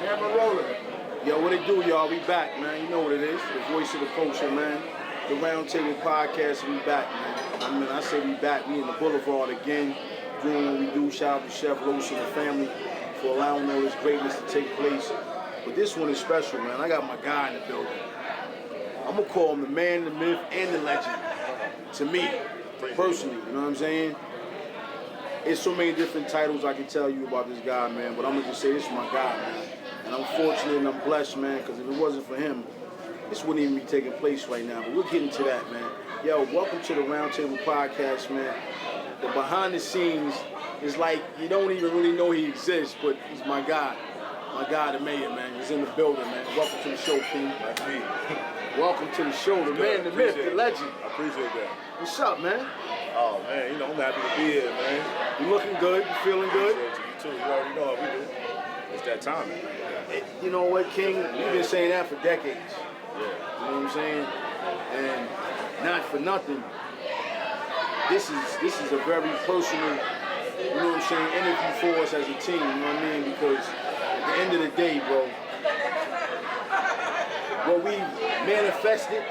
Camera rolling. Yo, what it do, y'all? We back, man. You know what it is. The voice of the culture, man. The Roundtable Podcast, we back, man. I mean, I say we back. We in the Boulevard again, doing what we do. Shout out to Chef Los and the family for allowing all this greatness to take place. But this one is special, man. I got my guy in the building. I'm going to call him the man, the myth, and the legend. To me, personally, you know what I'm saying? There's so many different titles I can tell you about this guy, man, but I'm going to just say this is my guy, man. And I'm fortunate and I'm blessed, man, because if it wasn't for him, this wouldn't even be taking place right now. But we'll get into that, man. Yo, welcome to the Roundtable Podcast, man. The behind the scenes is like you don't even really know he exists, but he's my guy. My guy, the mayor, man. He's in the building, man. Welcome to the show, King. That's me. Welcome to the show, the man, the myth, the legend. I appreciate that. What's up, man? Oh, man, you know, I'm happy to be here, man. You looking good? You feeling good? You too. You already know how we do. It's that time. You know what, King? We've been saying that for decades. Yeah. You know what I'm saying? And not for nothing, this is a very personal, you know what I'm saying, interview for us as a team, you know what I mean? Because at the end of the day, bro, what we manifested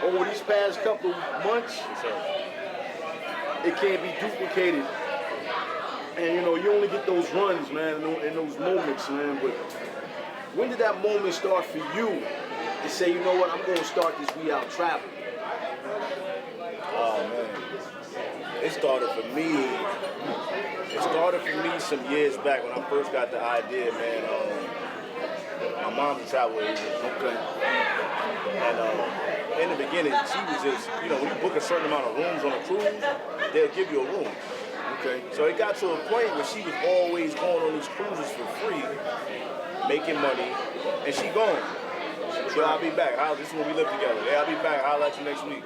over these past couple months, it can't be duplicated. And you know, you only get those runs, man, in those moments, man. But when did that moment start for you to say, you know what, I'm going to start this We Out travel? Oh, man. It started for me some years back when I first got the idea, man. My mom's a travel agent. Okay. And in the beginning, she was just, you know, when you book a certain amount of rooms on a cruise, they'll give you a room. Okay. So it got to a point where she was always going on these cruises for free, making money, and she gone. So I'll be back. This is when we live together. Yeah, I'll be back. I'll let you next week.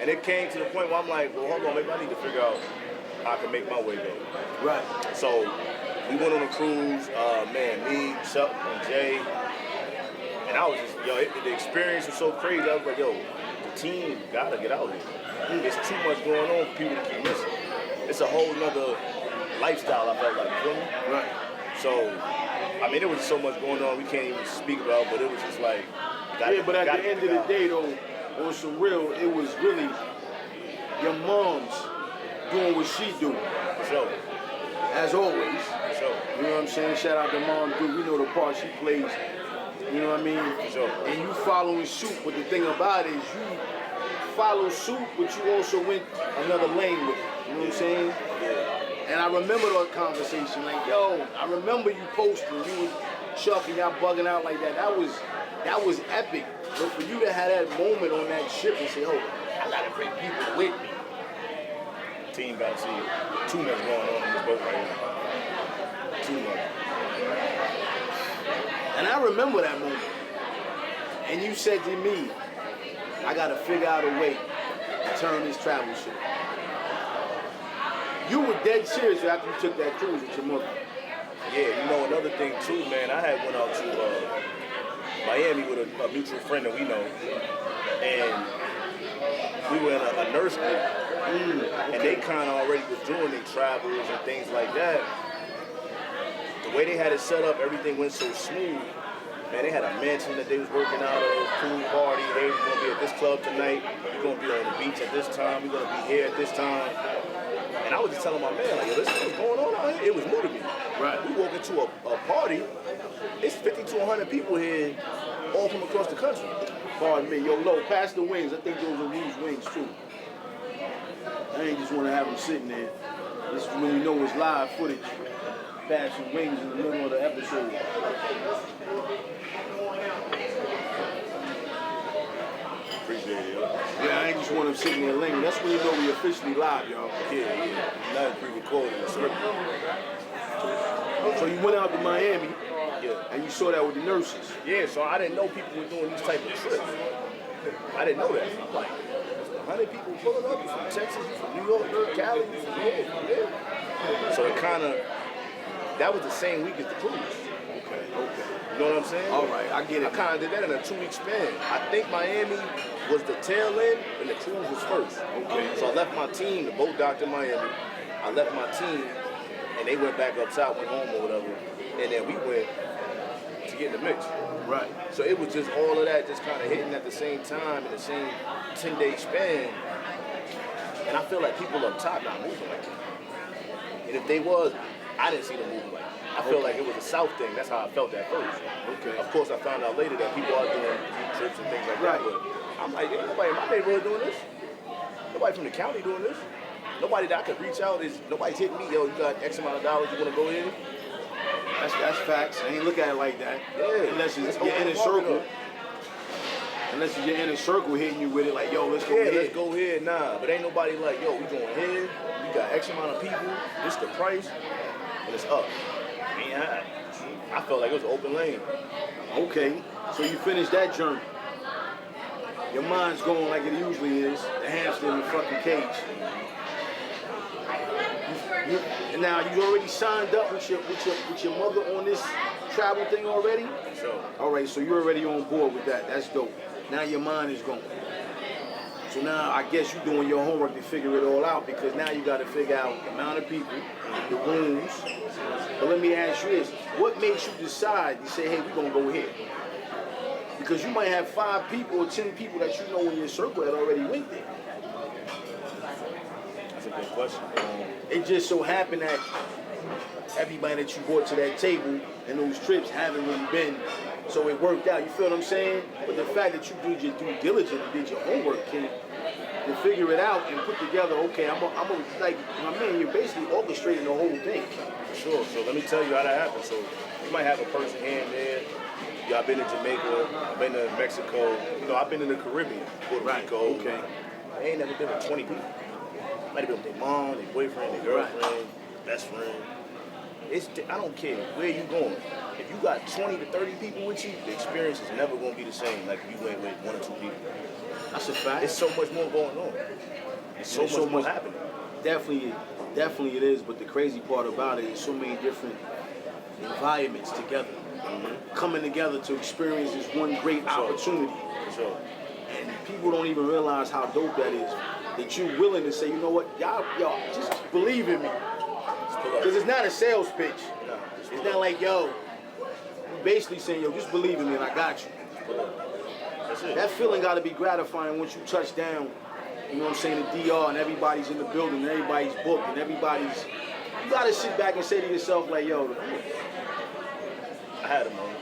And it came to the point where I'm like, well, hold on, maybe I need to figure out how I can make my way go. Right. So we went on a cruise, man, me, Chuck, and Jay. And I was just, the experience was so crazy. I was like, yo, the team gotta get out here. There's too much going on for people to keep missing. It's a whole nother lifestyle, I felt like, you feel me? Right. So, I mean, there was so much going on we can't even speak about, but it was just like, but at the end of the day, though, on some real, it was really your mom's doing what she do. For sure. As always. For sure. You know what I'm saying? Shout out to Mom, dude. We know the part she plays. You know what I mean? For sure. And you following suit, but the thing about it is you follow suit, but you also went another lane with it. You know what I'm saying? Yeah. And I remember that conversation, like, yo, I remember you posting, you was Chuck and y'all bugging out like that. That was epic. But for you to have that moment on that ship and say, oh, I gotta bring people with me. Team got to see too much going on in this boat right now. Too much. And I remember that moment. And you said to me, I gotta figure out a way to turn this travel ship. You were dead serious after you took that cruise with your mother. Yeah, you know, another thing too, man, I had went out to Miami with a mutual friend that we know. And we were in a nurse group. And they kind of already was doing their travels and things like that. The way they had it set up, everything went so smooth. Man, they had a mansion that they was working out of, pool party. They were going to be at this club tonight. We're going to be on the beach at this time. We're going to be here at this time. And I was just telling my man, like, yo, this is what's going on out here. It was new to me. Right. We walk into a party. It's 50 to 100 people here, all from across the country. Pardon me. Yo, Lo, pass the wings. I think those are Rue's wings, too. I ain't just want to have them sitting there. This is when you know it's live footage. Pass some wings in the middle of the episode. Appreciate it, yo. Yeah, I ain't just want them sitting there lingering. That's when you know we officially live, y'all. Yeah. Not pre-recorded. So you went out to Miami, Yeah. and you saw that with the nurses. Yeah, so I didn't know people were doing these type of trips. I didn't know that. I'm like, 100 people pulling up from Texas, from New York, Cali, from here. So it kind of, that was the same week as the cruise. Okay. You know what I'm saying? All right, I get it. I kind of did that in a 2-week span. I think Miami was the tail end and the cruise was first. Okay. So I left my team, the boat docked in Miami. I left my team and they went back up south, went home or whatever. And then we went to get in the mix. Right. So it was just all of that just kind of hitting at the same time in the same 10-day span. And I feel like people up top not moving like that. And if they was, I didn't see them moving like that. I feel like it was a South thing. That's how I felt at first. Okay. Of course, I found out later that people are doing youth trips and things like that. But I'm like, ain't nobody in my neighborhood doing this. Nobody from the county doing this. Nobody that I could reach out is, nobody's hitting me, yo, you got X amount of dollars, you want to go in? That's facts. I ain't look at it like that. Yeah. Unless it's your inner circle. Unless it's your inner circle hitting you with it, like, yo, let's go here. Let's go here. Nah, but ain't nobody like, yo, we going here. We got X amount of people. This the price, and it's up. Man, I felt like it was an open lane. Okay, so you finished that journey. Your mind's going like it usually is, the hamster in the fucking cage. And now you already signed up with your mother on this travel thing already? Sure. All right, so you're already on board with that. That's dope. Now your mind is going. So now I guess you're doing your homework to figure it all out, because now you got to figure out the amount of people, the rooms. But let me ask you this. What makes you decide, you say, hey, we're going to go here? Because you might have 5 people or 10 people that you know in your circle that already went there. That's a good question. It just so happened that everybody that you brought to that table and those trips haven't really been, so it worked out. You feel what I'm saying? But the fact that you did your due diligence and did your homework, kid, to figure it out and put together, okay, I'm like, my man, you're basically orchestrating the whole thing. Sure. So let me tell you how that happened. So you might have a person here and there. Yeah, I've been to Jamaica, I've been to Mexico, I've been in the Caribbean, Puerto Rico. Okay. I ain't never been with 20 people. Might have been with their mom, their boyfriend, their girlfriend, best friend. I don't care where you going. If you got 20 to 30 people with you, the experience is never going to be the same like if you went with 1 or 2 people. That's a fact. There's so much more going on. There's so much more happening. Definitely it is, but the crazy part about it is so many different environments together. Coming together to experience this one great opportunity. Sure. And people don't even realize how dope that is. That you're willing to say, you know what, y'all just believe in me. Because it's not a sales pitch. No, it's not like, yo, you're basically saying, yo, just believe in me and I got you. That's it. That feeling got to be gratifying once you touch down, you know what I'm saying, the DR, and everybody's in the building, and everybody's booked, and everybody's, you got to sit back and say to yourself, like, yo, I had a moment.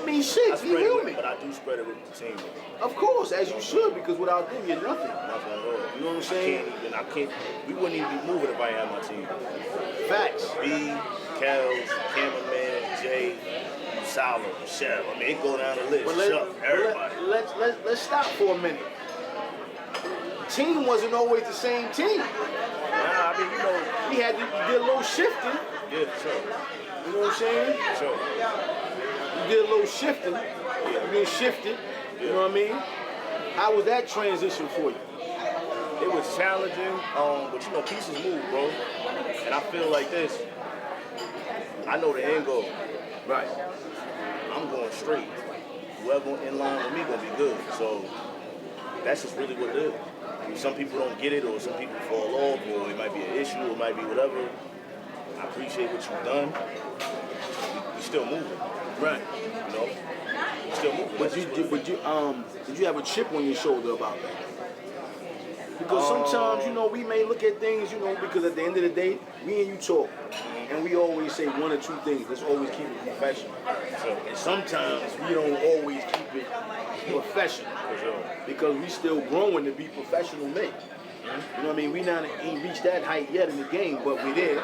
I mean, shit, be real me. But I do spread it with the team. Of course, as you should, because without them, you're nothing. Nothing at all. You know what I'm saying? We wouldn't even be moving if I had my team. Facts. B, Kels, Cameraman, Jay, Sala, Michelle. I mean, it go down the list. Everybody. Let's stop for a minute. Team wasn't always the same team. Nah, I mean, we did a little shifting. Yeah, sure. You know what I'm saying? Sure. You did a little shifting. You been shifted. You know what I mean? How was that transition for you? It was challenging, but pieces move, bro. And I feel like this. I know the end goal. Right. I'm going straight. Whoever in line with me gonna be good. So that's just really what it is. Some people don't get it, or some people fall off, or it might be an issue, or it might be whatever. I appreciate what you've done. We still moving. Right. We still moving. Did you have a chip on your shoulder about that? Because sometimes, we may look at things, because at the end of the day, me and you talk, and we always say 1 or 2 things. Let's always keep it professional. And sometimes we don't always keep it professional, because we still growing to be professional men. You know what I mean? We ain't reached that height yet in the game, but we're there.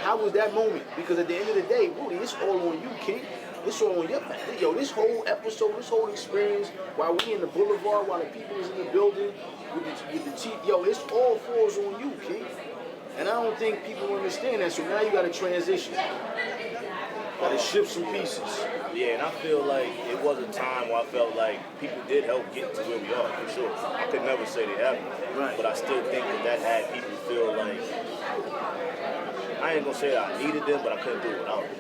How was that moment? Because at the end of the day, Rudy, it's all on you, King. It's all on your back. Yo, this whole episode, this whole experience, while we in the boulevard, while the people is in the building, with the chief, yo, it's all falls on you, King. And I don't think people understand that, so now you got to transition. Got to shift some pieces. Yeah, and I feel like it was a time where I felt like people did help get to where we are, for sure. I could never say they haven't. Right. But I still think that had people feel like, I ain't gonna say that I needed them, but I couldn't do it without them.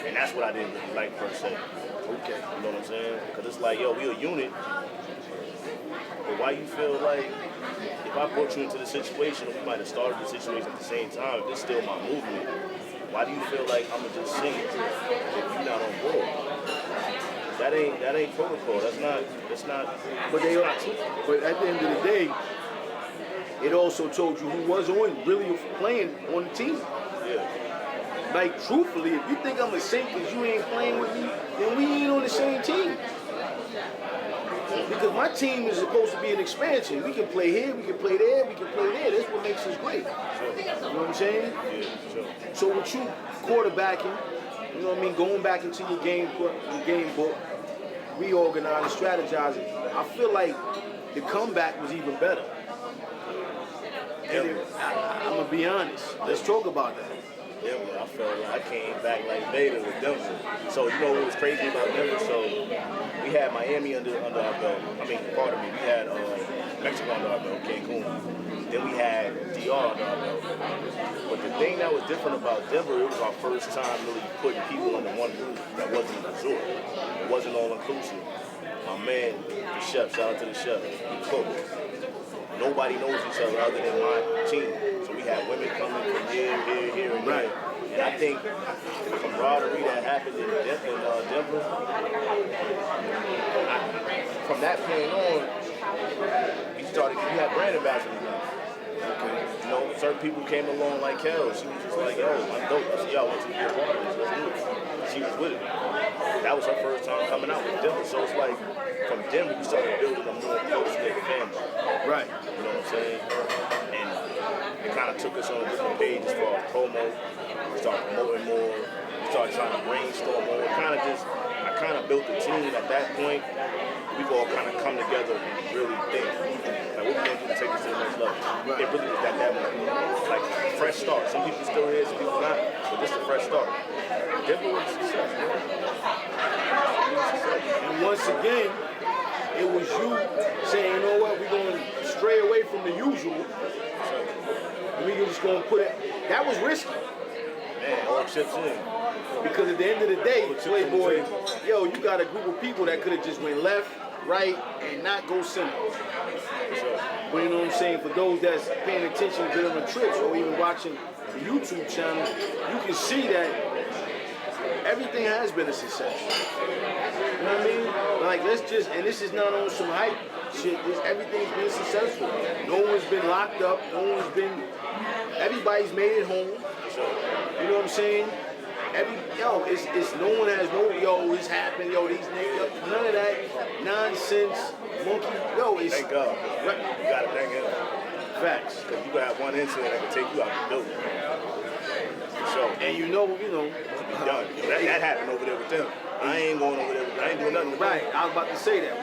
And that's what I didn't really like per se. Okay. You know what I'm saying? Because it's like, yo, we a unit. But why you feel like if I brought you into the situation, we might have started the situation at the same time, it's still my movement. why do you feel like I'm gonna just sing if you're not on board? That ain't protocol. That's not. But they are. But at the end of the day, it also told you who was really playing on the team. Yeah. Like, truthfully, if you think I'm a sink because you ain't playing with me, then we ain't on the same team. Because my team is supposed to be an expansion. We can play here, we can play there, we can play there. That's what makes us great. You know what I'm saying? Yeah, sure. So with you quarterbacking, you know what I mean, going back into your game book, reorganizing, strategizing, I feel like the comeback was even better. And I'm going to be honest. Let's talk about that. Denver, I felt like I came back like Vader with Denver. So you know what was crazy about Denver? So we had Miami under our belt. I mean, pardon me, we had Mexico under our belt, Cancun. Then we had DR under our belt. But the thing that was different about Denver, it was our first time really putting people under one roof that wasn't a resort. It wasn't all inclusive. My man, the chef, shout out to the chef, he cooked. Nobody knows each other other than my team. So we had women coming from here, and there. And I think the camaraderie that happened in Denver, from that point on, we had brand ambassadors now. Okay. You know, certain people came along like hell. She was just like, yo, I'm dope. I said, yo, I want you to be a part of this. Let's do it. She was with it. That was her first time coming out with Denver. So it's like, from Denver, we started building a more close-knit family. Right. You know what I'm saying? And it kind of took us on a different page as far as promo. We started promoting more. We started trying to brainstorm more. I kind of built a team at that point. We all kind of come together and really think, like, what we going to do to take this to the next level? Right. It really was that moment. Like, fresh start. Some people still here, some people not, but just a fresh start. Denver was a success. And once again, it was you saying, you know what, we're going to stray away from the usual. And we're just going to put it. That was risky. Man, all chips in. Because at the end of the day, Playboy, yo, you got a group of people that could have just went left, right, and not go center. But you know what I'm saying? For those that's paying attention during the trips or even watching the YouTube channel, you can see that everything has been a success. You know what I mean? Like, and this is not on some hype shit. Everything's been successful. No one's been locked up. Everybody's made it home. You know what I'm saying? It's no one has it's happened, these niggas, none of that nonsense, monkey, it's. Thank God. Right. You gotta thank him. Facts. Because you gotta have one incident that can take you out the building. For sure. And you know. Be done. That happened over there with them. I ain't going over there. I ain't doing nothing. Right. I was about to say that.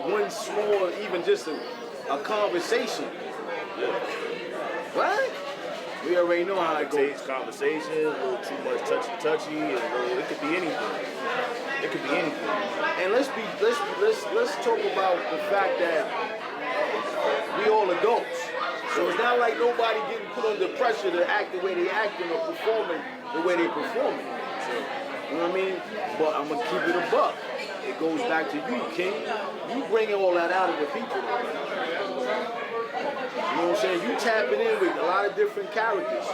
One small, even just a conversation. Yeah. What? We already know how it goes. Takes conversation, a little too much touchy, and it could be anything. It could be anything. And let's talk about the fact that we all adults. So it's not like nobody getting put under pressure to act the way they acting or performing the way they performing. You know what I mean? But I'm gonna keep it a buck. It goes back to you, King. You bringing all that out of the people. You know what I'm saying? You tapping in with a lot of different characters.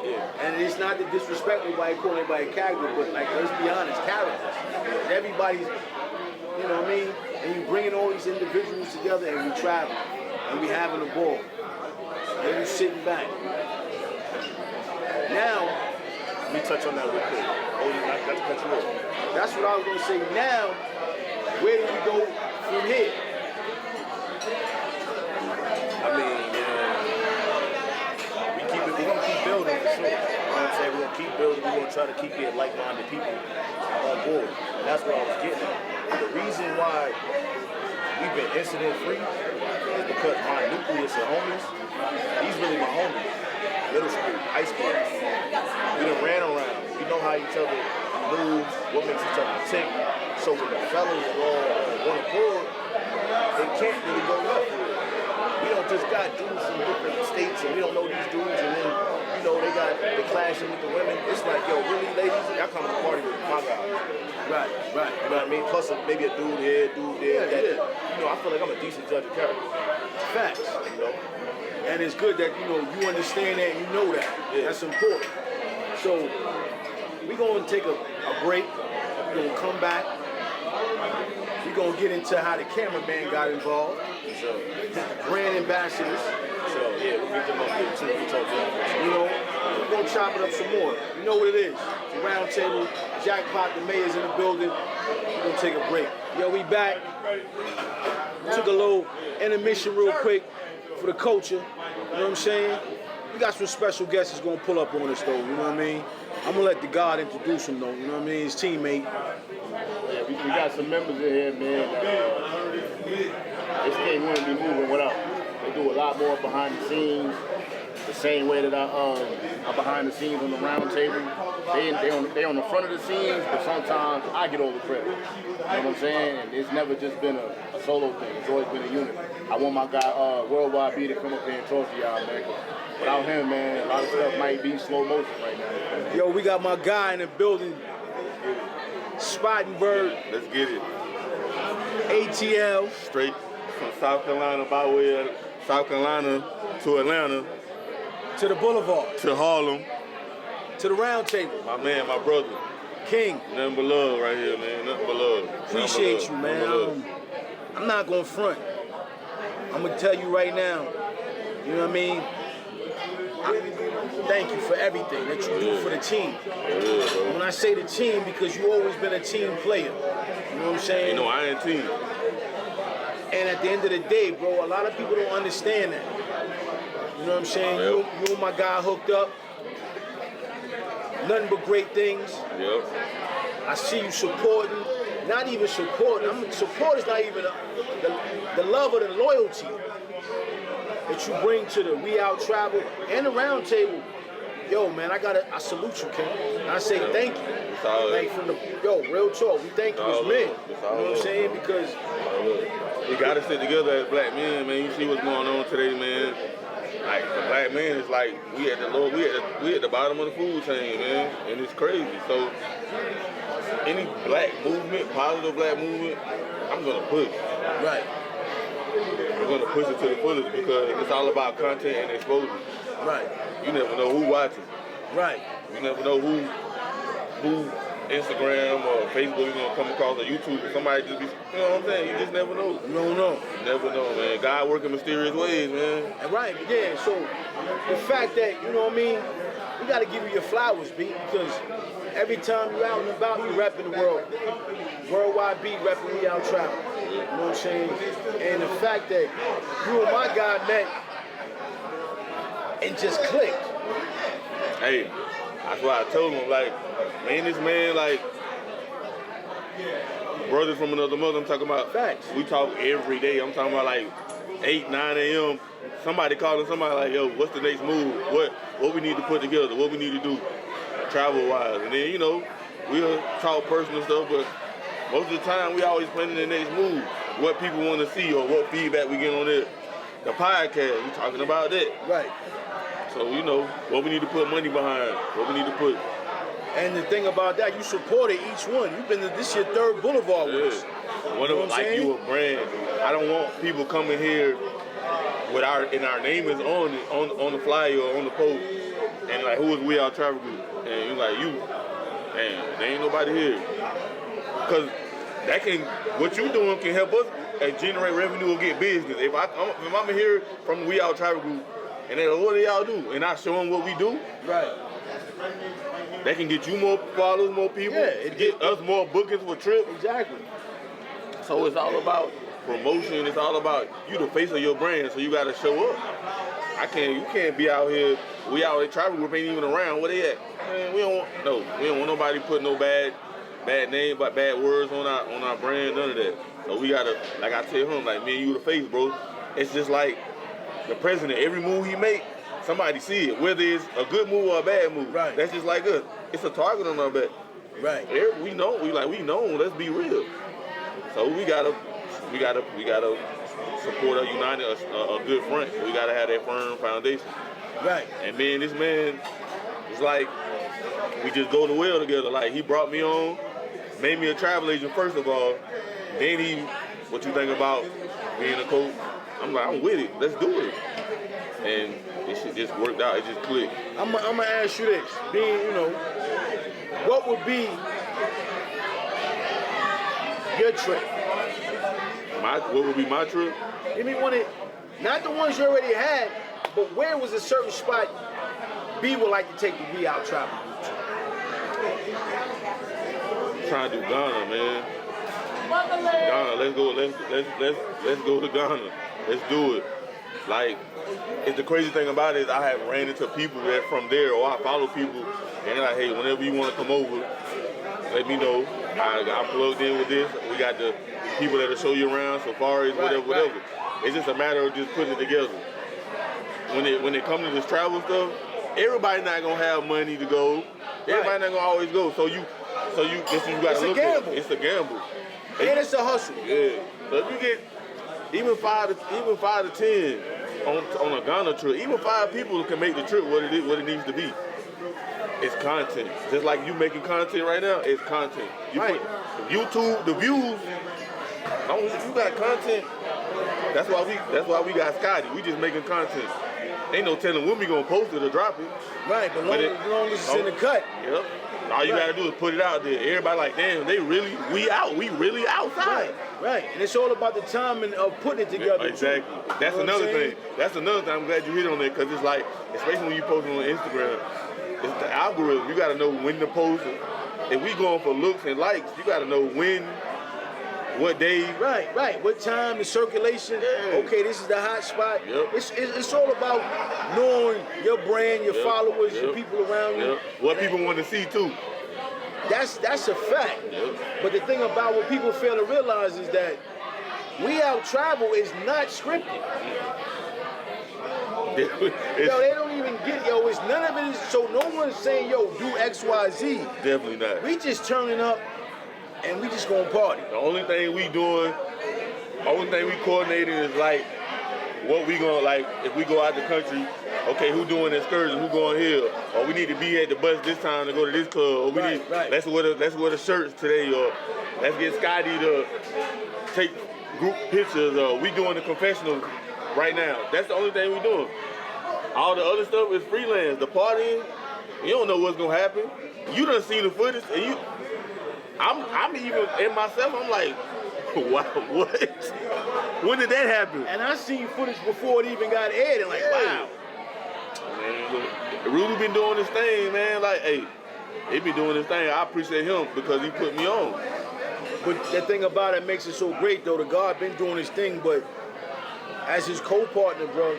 Yeah. And it's not to disrespect nobody, call anybody a character, but like, let's be honest, characters. Everybody's, you know what I mean? And you bringing all these individuals together and we traveling. And we having a ball. And you sitting back. Now, let me touch on that real quick. Not to cut you off. That's what I was going to say. Now, where do we go from here? I mean, we're going to keep building for sure. You know what I'm saying? We're going to keep building. We're going to try to keep getting like-minded people on board. And that's what I was getting at. The reason why we've been incident-free is because my nucleus of homies, these really my homies. Middle school, high school. We done ran around. We know how each other moves, what makes each other tick. So when the fellas are all on one accord, they can't really go left with it. We don't just got dudes from different states and we don't know these dudes and then, they clashing with the women. It's like, yo, really, ladies, y'all come to the party with my guys. Right. You know what I mean? Plus maybe a dude here, dude there. I feel like I'm a decent judge of character. Facts. And it's good that, you understand that and you know that. Yeah. That's important. So we're going to take a break. We're going to come back. We're going to get into how the cameraman got involved. Sure. Brand ambassadors. Sure, yeah, we get them up here too. We talk to them. You know, we're going to chop it up some more. You know what it is. It's a round table. Jackpot, the mayor's in the building. We're going to take a break. Yo, we back. Took a little intermission real quick for the culture. You know what I'm saying? We got some special guests that's going to pull up on us, though. You know what I mean? I'm going to let the God introduce him, though. You know what I mean? His teammate. Yeah, we got some members in here, man, that this thing wouldn't be moving without. They do a lot more behind the scenes, the same way that I'm behind the scenes on the round table. They on the front of the scenes, but sometimes I get all the credit. You know what I'm saying? And it's never just been a solo thing. It's always been a unit. I want my guy, Worldwide B, to come up here and talk to y'all, man. Without him, man, a lot of stuff might be slow motion right now. Yo, we got my guy in the building, Spartanburg. Let's get it. ATL. Straight from South Carolina by way of South Carolina to Atlanta To the Boulevard. to Harlem. To the round table. My man, my brother. King. Nothing but love right here, man. Nothing but love. Appreciate you, Nothing but love. man. I'm not going to front. I'm going to tell you right now. You know what I mean? Thank you for everything that you do for the team. When I say the team, because you always been a team player. You know what I'm saying? You know, I ain't team. And at the end of the day, bro, a lot of people don't understand that. You know what I'm saying? Yep. You and my guy hooked up. Nothing but great things. Yep. I see you supporting. Not even supporting. Support is not even the love or the loyalty that you bring to the We Out Travel and the round table. Yo, man, I salute you, King. I say thank you. Like from the real talk, we thank you as men. You know what I'm saying? Because we gotta sit together as black men, man. You see what's going on today, man. Like for black men, it's like we at the bottom of the food chain, man, and it's crazy. So any black movement, positive black movement, I'm gonna push. right, I'm gonna push it to the fullest because it's all about content and exposure. right, You never know who watching. right. You never know who Instagram or Facebook you're gonna come across or YouTube. Somebody just be, you know what I'm saying? You just never know. You don't know. You never know, man. God working mysterious ways, man. Right, yeah. So the fact that, you know what I mean, we gotta give you your flowers, B, because every time you're out and about, you repping the world. Worldwide B repping We Out Travel. You know what I'm saying? And the fact that you and my guy met and just clicked. Hey, that's why I told him, like, man, this man, like, brothers from another mother, I'm talking about. Facts. We talk every day. I'm talking about, like, 8, 9 a.m. Somebody calling somebody like, yo, what's the next move? What we need to put together? What we need to do travel-wise? And then, you know, we'll talk personal stuff, but most of the time, we always planning the next move. What people want to see or what feedback we get on the podcast. We talking about that. Right. So, you know, what we need to put money behind, what we need to put. And the thing about that, you supported each one. You've been this your third Boulevard with us. One of them, like saying? you a brand. I don't want people coming here with our name is on the flyer or on the post, and like, who is We Out Travel Group? And you're like, you, and there ain't nobody here. Cause what you doing can help us generate revenue or get business. If I'm here from We Out Travel Group, and they're like, what do y'all do? And I show them what we do. Right. That can get you more followers, more people. Yeah, it get us more bookings for trips. Exactly. So it's all about promotion. It's all about you, the face of your brand. So you got to show up. You can't be out here. We out here, Travel Group ain't even around. Where they at? Man, we don't want nobody put no bad name, but bad words on our brand. None of that. So we gotta, like I tell him, like, me and you the face, bro. It's just like the president. Every move he make, somebody see it. Whether it's a good move or a bad move. Right. That's just like us. It's a target on our back. Right. We know. Let's be real. So we gotta support a united, a good front. We gotta have that firm foundation. Right. And me and this man, it's like we just go to well together. Like, he brought me on, made me a travel agent first of all. Then what you think about being a coach? I'm like, I'm with it. Let's do it. And this shit just worked out. It just clicked. I'm gonna ask you this, being, you know, what would be your trip? What would be my trip? Give me one of, not the ones you already had, but where was a certain spot B would like to take the B out travel to? Trying to do Ghana, man. Ghana, let's go. Let's go to Ghana. Let's do it. Like, it's the crazy thing about it is I have ran into people that from there, or I follow people, and they're like, hey, whenever you want to come over, let me know. I plugged in with this. We got the people that'll show you around, safaris, whatever. It's just a matter of just putting it together. When it comes to this travel stuff, everybody not gonna have money to go. Everybody not gonna always go. So you this you gotta look at. It's a gamble. And it's a hustle. Yeah. So if you get even five to 10 on a Ghana trip, even 5 people can make the trip what it needs to be. It's content. Just like you making content right now, it's content. You put YouTube, the views. You got content. That's why we got Scotty. We just making content. Ain't no telling when we gonna post it or drop it. Right, but as long as it's in the cut. Yep. All you gotta do is put it out there. Everybody like, damn, we really outside. Right. And it's all about the timing of putting it together. Exactly. That's another thing. That's another thing. I'm glad you hit on that, because it's like, especially when you post on Instagram, it's the algorithm. You gotta know when to post it. If we going for looks and likes, you gotta know when, what day. Right. What time, the circulation. Yeah. Okay, this is the hot spot. Yep. It's all about knowing your brand, your followers, your people around you. What people want to see too. That's a fact. Yep. But the thing about what people fail to realize is that We Out Travel is not scripted. They don't even get, it's none of it is, so no one's saying, do X, Y, Z. Definitely not. We just turning up and we just gonna party. The only thing we coordinating is like, what we gonna, like, if we go out the country, okay, who doing excursion, who going here, or we need to be at the bus this time to go to this club, or let's wear the shirts today, or let's get Scotty to take group pictures, or we doing the confessional right now. That's the only thing we doing. All the other stuff is freelance. The partying, you don't know what's gonna happen. You done seen the footage, and I'm even in myself. I'm like, wow, what? When did that happen? And I seen footage before it even got aired, and wow. Man, Rudy been doing this thing, man. Like, hey, he been doing this thing. I appreciate him because he put me on. But the thing about it makes it so great, though. The God been doing his thing, but as his co-partner, bro,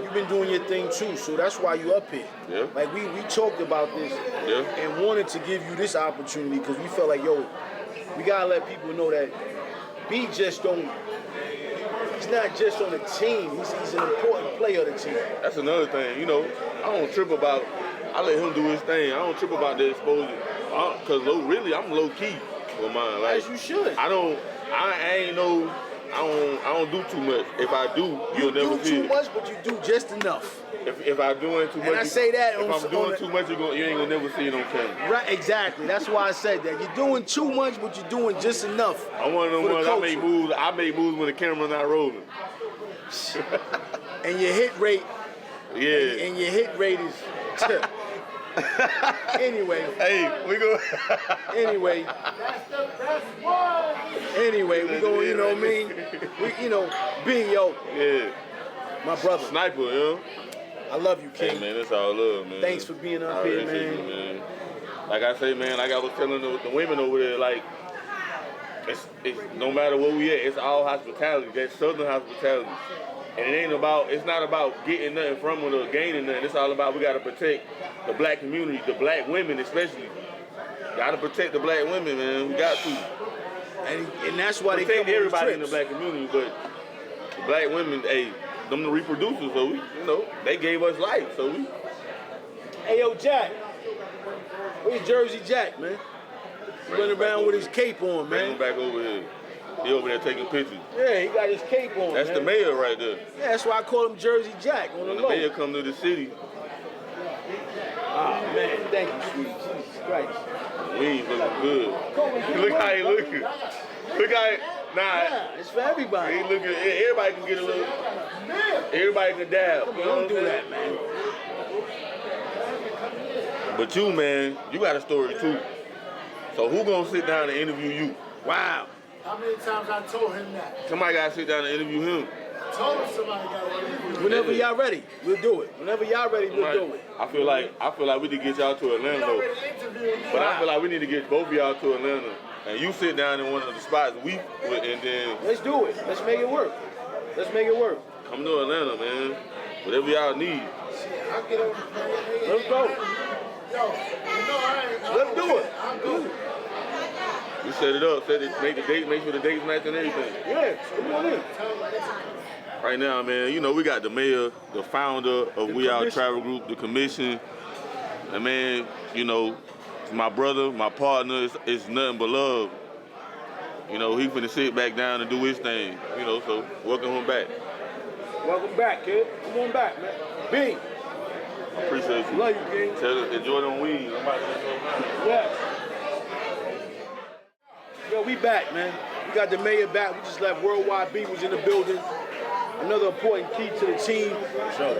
you've been doing your thing too. So that's why you up here. Yeah. Like we talked about this and wanted to give you this opportunity because we felt like, we gotta let people know that B just don't. He's not just on the team. He's an important player of the team. That's another thing. I don't trip about. I let him do his thing. I don't trip about the exposure. Cause really, I'm low key with mine. Like, as you should. I don't do too much. If I do, you'll never see it. You do too much, but you do just enough. If I'm doing too much, and I say that if I'm doing too much, you ain't gonna never see it on camera. Right, exactly. That's why I said that. You're doing too much, but you're doing just enough. I'm one of them ones. I make moves when the camera's not rolling. And your hit rate. Yeah. And your hit rate is. Anyway. Hey, we go. Anyway, we go. You know what I mean? B, Yeah. My brother. Sniper, I love you, King. Hey, man, that's all love, man. Thanks for being up here, man. Like I say, man, like I was telling the women over there, like, it's no matter where we at, it's all hospitality. That's Southern hospitality. And it's not about getting nothing from it or gaining nothing. It's all about we got to protect the black community, the black women especially. Got to protect the black women, man. We got to. And that's why protect they come everybody on in the black community, but the black women, them the reproducers, so we, they gave us life, so we. Hey, Jack. Where's Jersey Jack, man? Running around with his cape on, man. Bring him back over here. He over there taking pictures. Yeah, he got his cape on. That's the mayor right there. Yeah, that's why I call him Jersey Jack on the low. The mayor come to the city. Ah, man, thank you, sweet Jesus Christ. We ain't looking good. Look how he looking. Look how he, it's for everybody. He looking. Everybody can get a little. Everybody can dab. Don't do that, man. But you, man, you got a story too. So who gonna sit down and interview you? Wow. How many times I told him that? Somebody gotta sit down and interview him. I told him somebody got to interview him. Whenever y'all ready, we'll do it. Whenever y'all ready, we'll do it. I feel like we need to get y'all to Atlanta He though. already interviewed me. But I feel like we need to get both of y'all to Atlanta. And you sit down in one of the spots and then Let's do it. Let's make it work. Let's make it work. come to Atlanta, man. Whatever y'all need. I'll get on the plane. Let's go. Yo, you know I ain't. Let's do it. I'll go. We set it up, make the date, make sure the date's match and everything. Yeah, come on in. Right now, man, you know, we got the mayor, the founder of We Out Travel Group, the commission. And man, you know, my brother, my partner, it's nothing but love. You know, he finna sit back down and do his thing, you know, so welcome him back. Welcome back, kid. Come on back, man. B. I appreciate you. Love you, kid. Tell them, enjoy them weeds. I'm about to let you know. Yes. Yo, we back, man. We got the mayor back. We just left Worldwide B was in the building. Another important key to the team. Sure.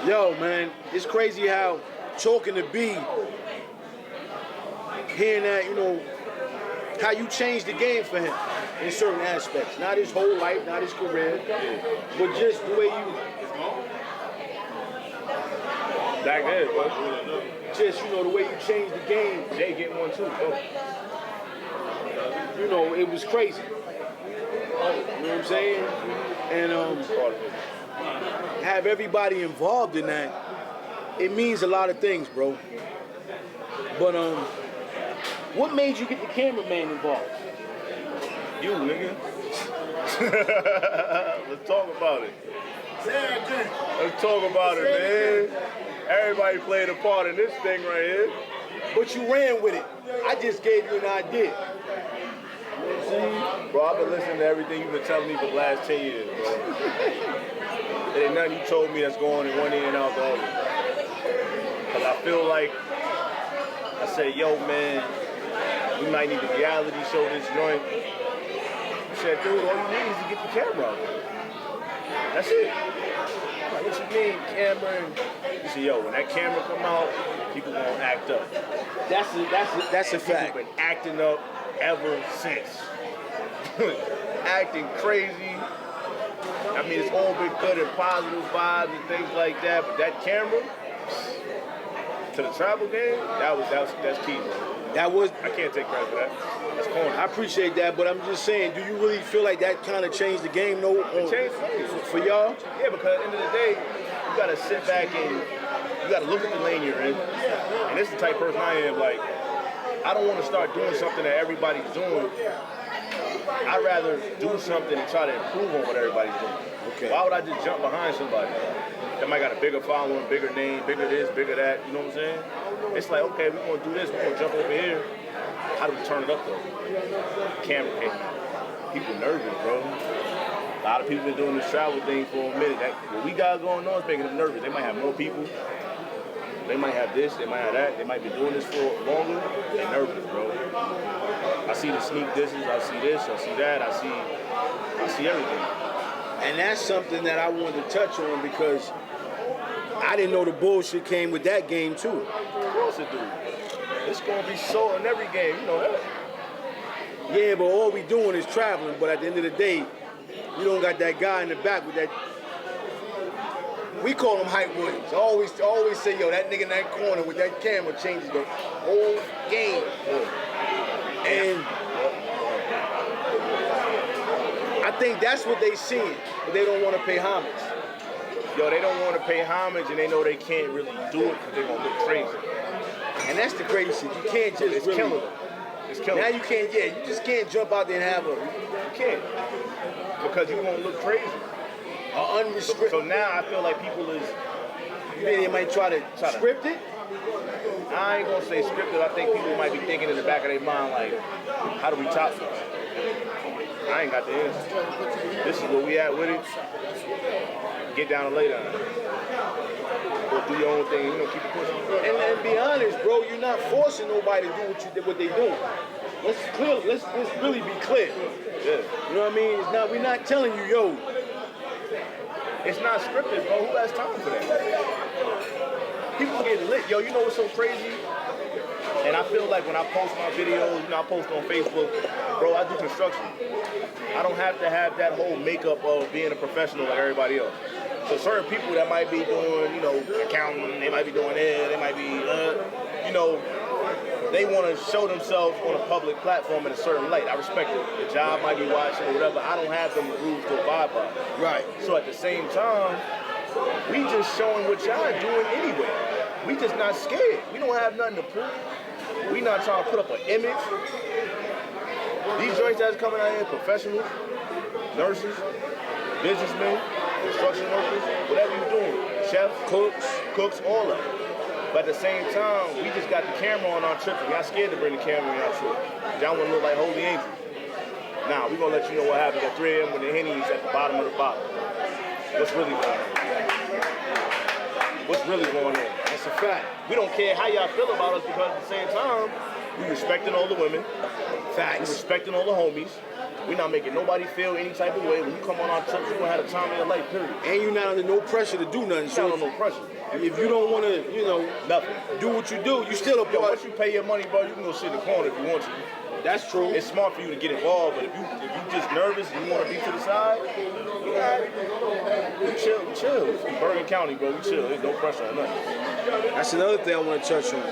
Yo, man, it's crazy how talking to B, hearing that, you know, how you changed the game for him in certain aspects. Not his whole life, not his career, but just the way you, Back there, bro. just, you know, the way you changed the game. Jay getting one too, bro. You know, it was crazy. You know what I'm saying? And have everybody involved in that, it means a lot of things, bro. But what made you get the cameraman involved? You, nigga. Let's talk about it. Say it again. Let's talk about it, man. Everybody played a part in this thing right here. But you ran with it. I just gave you an idea. Bro, I've been listening to everything you've been telling me for the last 10 years, bro. There ain't nothing you told me that's going in one ear and out the other. Because I feel like, I said, yo, man, we might need to reality show this joint. I said, dude, all you need is to get the camera out there. That's it. I'm like, what you mean, camera? He said, yo, when that camera come out, people gonna act up. That's a fact. People been acting up ever since. Acting crazy. I mean, it's all been good and positive vibes and things like that, but that camera to the travel game, that's key, bro. I can't take credit for that. That's corny. I appreciate that, but I'm just saying, do you really feel like that kind of changed the game, though? It changed things. For y'all? Yeah, because at the end of the day, you gotta sit back and you gotta look at the lane you're in. And this is the type of person I am, like, I don't want to start doing something that everybody's doing. I'd rather do something and try to improve on what everybody's doing. Okay. Why would I just jump behind somebody that might got a bigger following, bigger name, bigger this, bigger that, you know what I'm saying? It's like, okay, we're gonna do this, we're gonna jump over here. How do we turn it up though? Camera came out. People nervous, bro. A lot of people been doing this travel thing for a minute. What we got going on is making them nervous. They might have more people. They might have this, they might have that. They might be doing this for longer. They're nervous, bro. I see the sneak disses, I see this, I see that, I see everything. And that's something that I wanted to touch on because I didn't know the bullshit came with that game too. Of course it do. It's gonna be so in every game, you know that. Yeah, but all we doing is traveling, but at the end of the day, you don't got that guy in the back with that. We call him Hype Williams. I always say, yo, that nigga in that corner with that camera changes the whole game. And I think that's what they seeing, but they don't want to pay homage. Yo, they don't want to pay homage and they know they can't really do it because they're going to look crazy. And that's the crazy shit. You can't just It's really. killing them. It's killing Now them. you can't, you just can't jump out there and have You can't. Because you won't look crazy. unrestricted. So now I feel like people is, They might try to script it. I ain't going to say scripted. I think people might be thinking in the back of their mind like, how do we top this? I ain't got the answer. This is where we at with it. Get down and lay down. Go do your own thing, keep it pushing. And be honest, bro, you're not forcing nobody to do what they do. Let's really be clear. Yeah. You know what I mean? We're not telling you, yo. It's not scripted, bro. Who has time for that? people get lit. Yo, you know what's so crazy? And I feel like when I post my videos, you know, I post on Facebook, bro, I do construction. I don't have to have that whole makeup of being a professional like everybody else. So certain people that might be doing, you know, accounting, they might be doing it, they might be, you know, they want to show themselves on a public platform in a certain light. I respect it. The job might be watching or whatever. I don't have them rules to abide by. Right. So at the same time, we just showing what y'all doing anyway. We just not scared. We don't have nothing to prove. We not trying to put up an image. These joints that's coming out here, professionals, nurses, businessmen, construction workers, whatever you're doing, chefs, cooks, all of it. But at the same time, we just got the camera on our trip and y'all scared to bring the camera on our trip. Y'all want to look like holy angels. Now, we're going to let you know what happened at 3 a.m. when the Henny's at the bottom of the bottle. What's really going on? What's really going on? That's a fact. We don't care how y'all feel about us because at the same time, we respecting all the women. Facts. We respecting all the homies. We're not making nobody feel any type of way. When you come on our trips, you're going to have a time of your life, period. And you're not under no pressure to do nothing. You're not under no pressure. If you don't want to, you know, nothing, do what you do, you still a Yo, part. once you pay your money, bro, you can go sit in the corner if you want to. That's true. It's smart for you to get involved, but if you just nervous and you want to be to the side, we chill. We from Bergen County, bro. We chill. There's no pressure on nothing. That's another thing I want to touch on.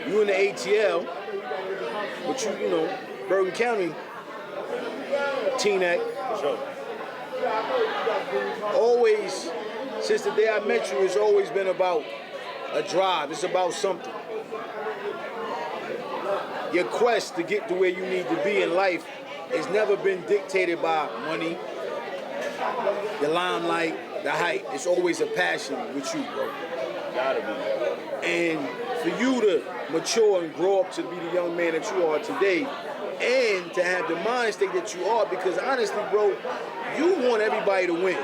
You in the ATL, but you know, Bergen County, Teaneck. For sure. Always, since the day I met you, it's always been about a drive. It's about something. Your quest to get to where you need to be in life has never been dictated by money, the limelight, the hype. It's always a passion with you, bro. Gotta be. And for you to mature and grow up to be the young man that you are today, and to have the mind state that you are, because honestly, bro, you want everybody to win.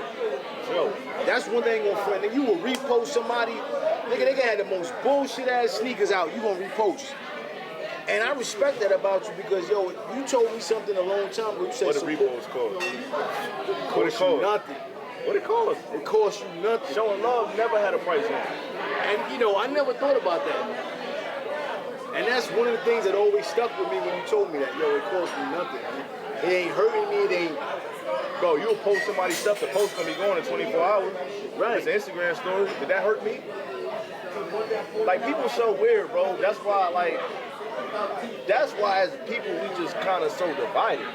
Sure. That's one thing on front. Nigga, you will repost somebody, nigga, they can have the most bullshit ass sneakers out. You gonna repost. And I respect that about you because, yo, you told me something a long time ago. You said what the support. repost cost? What it cost? Nothing. What it cost? It cost you nothing. Showing love never had a price on it. And, you know, I never thought about that. And that's one of the things that always stuck with me when you told me that. Yo, it cost me nothing. It ain't hurting me. It ain't. Bro, you'll post somebody's stuff. The post gonna be going in 24 hours. Right. It's an Instagram story. Did that hurt me? Like, people so weird, bro. That's why as people, we just kind of so divided.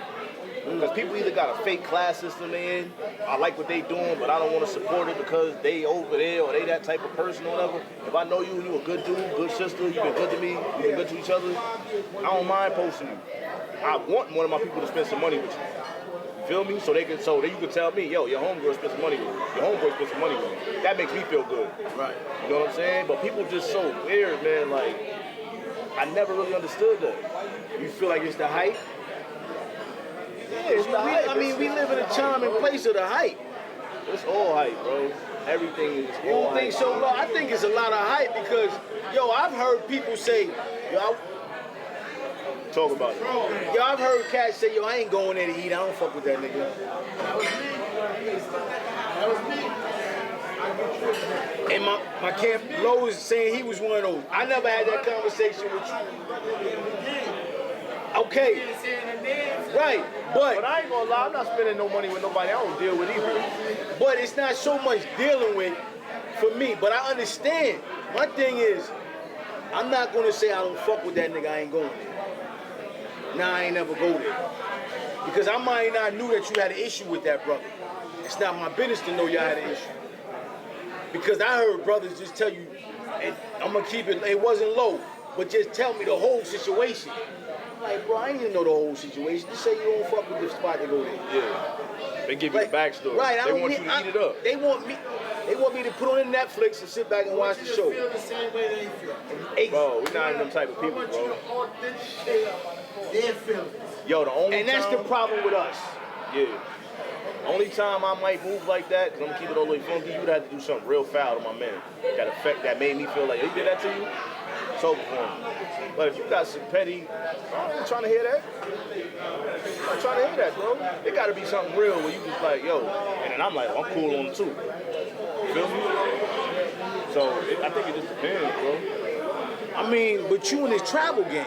Because people either got a fake class system in, I like what they doing, but I don't want to support it because they over there or they that type of person or whatever. If I know you and you a good dude, good sister, you been good to me, you been good to each other, I don't mind posting you. I want one of my people to spend some money with you. Feel me? So you can tell me, yo, your homegirl spent some money with me. Your homeboy spent some money with me. That makes me feel good. Right. You know what I'm saying? But people just so weird, man. Like, I never really understood that. You feel like it's the hype? Yeah, it's the hype. I mean, we live in a time and place of the hype. It's all hype, bro. Everything is You all don't think hype. so, bro? I think it's a lot of hype because, yo, I've heard people say, yo, Talk about it. I've heard cats say, yo, I ain't going there to eat. I don't fuck with that nigga. And my camp Low is saying he was one of those. I never had that conversation with you. Okay. Right. But I ain't gonna lie, I'm not spending no money with nobody I don't deal with either. But it's not so much dealing with for me. But I understand. My thing is, I'm not gonna say I don't fuck with that nigga. I ain't going there. Nah, I ain't never go there. Because I might not knew that you had an issue with that brother. It's not my business to know y'all had an issue. Because I heard brothers just tell you, and I'm gonna keep it wasn't low, but just tell me the whole situation. I'm like, bro, I ain't even know the whole situation. Just say you don't fuck with the spot to go there. Yeah. They give you the backstory. Right, They want you to eat it up. They want me to put on Netflix and sit back and watch the show. Feel the same way they feel. Bro, we're not them type of I people, want you bro. to authenticate their feelings. Yo, the only And that's time, the problem with us. Yeah. Only time I might move like that, because I'm going to keep it all the way funky, you'd have to do something real foul to my man. That effect that made me feel like, yo, he did that to you? It's over for him. But if you got some petty, I ain't trying to hear that. I'm not trying to hear that, bro. It got to be something real where you just like, yo, and then I'm like, I'm cool on it too. You feel me? So I think it just depends, bro. I mean, but you in this travel game.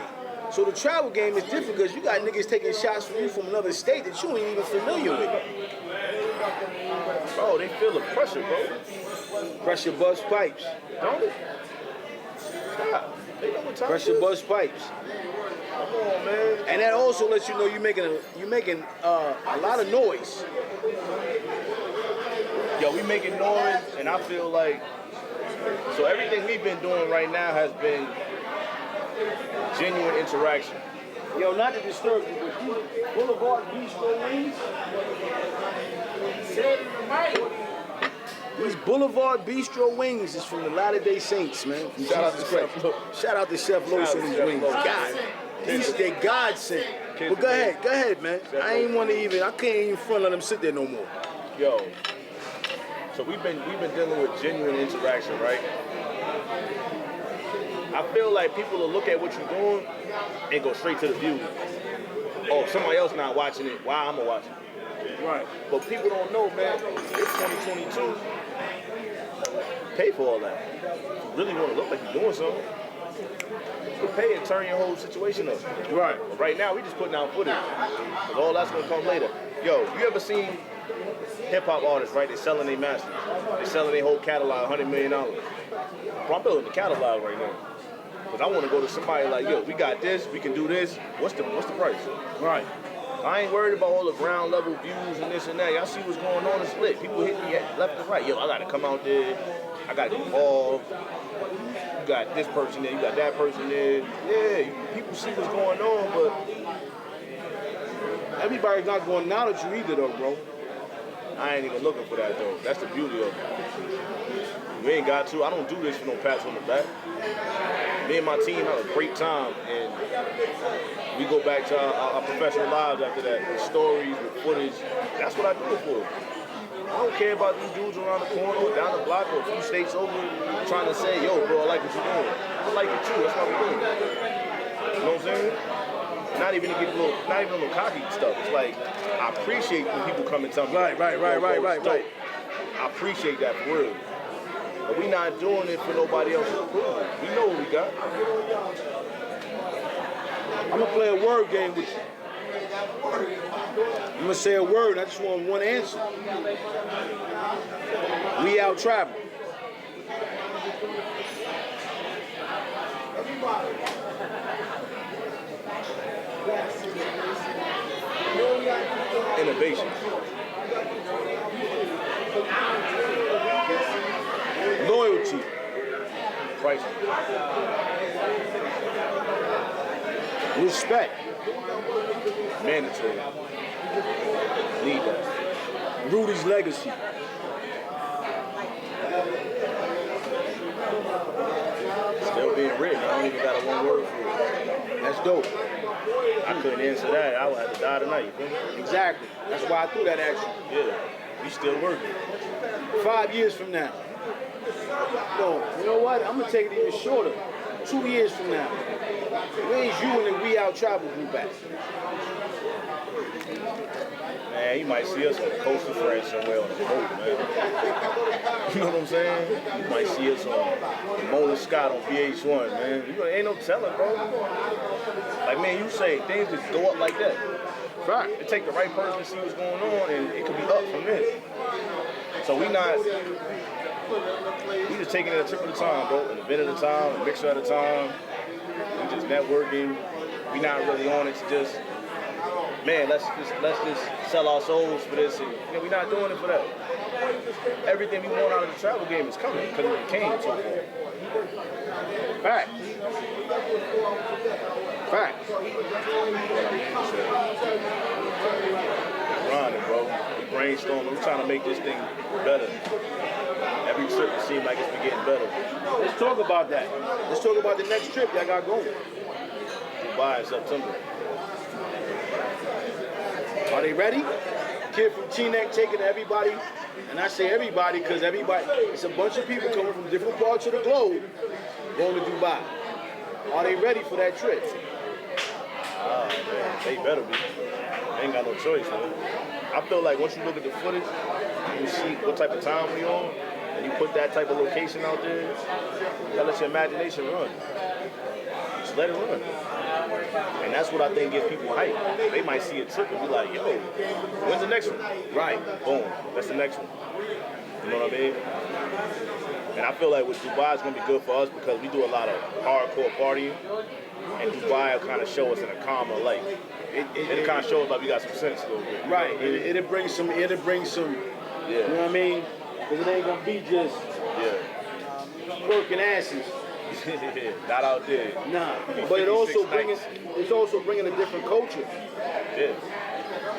So the travel game is different because you got niggas taking shots from you from another state that you ain't even familiar with. Bro, they feel the pressure, bro. Pressure bust pipes. Don't they? Stop. They know what time Pressure it is. bust pipes. Come on, man. And that also lets you know you're making a lot of noise. Yo, we making noise, and I feel like, so everything we've been doing right now has been genuine interaction. Yo, not to disturb you, but these Boulevard Bistro wings. These Boulevard Bistro wings is from the Latter-day Saints, man. Shout out to Chef Lo. Shout out to Chef Los and his Chef wings. Lo. God, they God sent. But go ahead, man. I ain't want to even. I can't even front let them sit there no more. Yo, so we've been dealing with genuine interaction, right? I feel like people will look at what you're doing and go straight to the view. Oh, somebody else not watching it. Why I'm gonna watch it? Right. But people don't know, man. It's 2022. Pay for all that. If you really want to look like you're doing something, you can pay and turn your whole situation up. Right. But right now, we just putting out footage. But all that's gonna come later. Yo, you ever seen hip-hop artists, right? They're selling their masters. They're selling their whole catalog, $100 million. Bro, I'm building the catalog right now. Because I want to go to somebody like, yo, we got this, we can do this. What's the price? Right. I ain't worried about all the ground level views and this and that. Y'all see what's going on, it's lit. People hit me left and right. Yo, I gotta come out there. I gotta get involved. You got this person there, you got that person there. Yeah, people see what's going on, but Everybody's not going to acknowledge you either, though, bro. I ain't even looking for that though. That's the beauty of it. You ain't got to. I don't do this for no pats on the back. Me and my team have a great time, and we go back to our professional lives after that, with stories, with footage. That's what I do it for. I don't care about these dudes around the corner or down the block or a few states over trying to say, yo, bro, I like what you're doing. I like it too. That's why we're doing it. You know what I'm saying? Not even to get a little cocky stuff. It's like, I appreciate when people come and tell me. Right. I appreciate that for real. But we not doing it for nobody else's approval. We know what we got. I'm going to play a word game with you. I'm going to say a word, I just want one answer. We out traveling. Innovation. Loyalty. Pricing. Respect. Mandatory. Need that. Rudy's legacy. Still being written. I don't even got a one word for it. That's dope. I couldn't answer that. I would have to die tonight. You feel me? Exactly. That's why I threw that at you. Yeah. We still working. 5 years from now. No, you know what? I'm going to take it even shorter. 2 years from now. Where's you and the We Out Travel group at? Man, you might see us on the coast of France somewhere on a boat, man. You know what I'm saying? You might see us on Mona Scott on VH1, man. Ain't no telling, bro. Like, man, you say things just go up like that. Right. It take the right person to see what's going on, and it could be up from this. So we just taking it a trip at a time, bro. An event at a time, a mixer at a time. We just networking. We not really on it to just, man, let's just sell our souls for this. And, we're not doing it for that. Everything we want out of the travel game is coming because it came so far. Fact. Fact. Grinding, bro. We brainstorming. We're trying to make this thing better. Every trip it seems like it's been getting better. Let's talk about that. Let's talk about the next trip y'all got going. Dubai in September. Are they ready? Kid from Teaneck taking everybody, and I say everybody because it's a bunch of people coming from different parts of the globe going to Dubai. Are they ready for that trip? Ah, man, they better be. They ain't got no choice, man. I feel like once you look at the footage, you see what type of time we on, and you put that type of location out there, you gotta let your imagination run. Just let it run. And that's what I think gives people hype. They might see a trip and be like, yo, when's the next one? Right, boom, that's the next one. You know what I mean? And I feel like with Dubai, it's gonna be good for us because we do a lot of hardcore partying, and Dubai will kind of show us in a calmer light. It'll kind of show us like we got some sense a little bit. Right. It'll bring some. Yeah. You know what I mean? Because it ain't gonna be just working asses. Not out there. Nah. But it's also bringing a different culture. Yeah.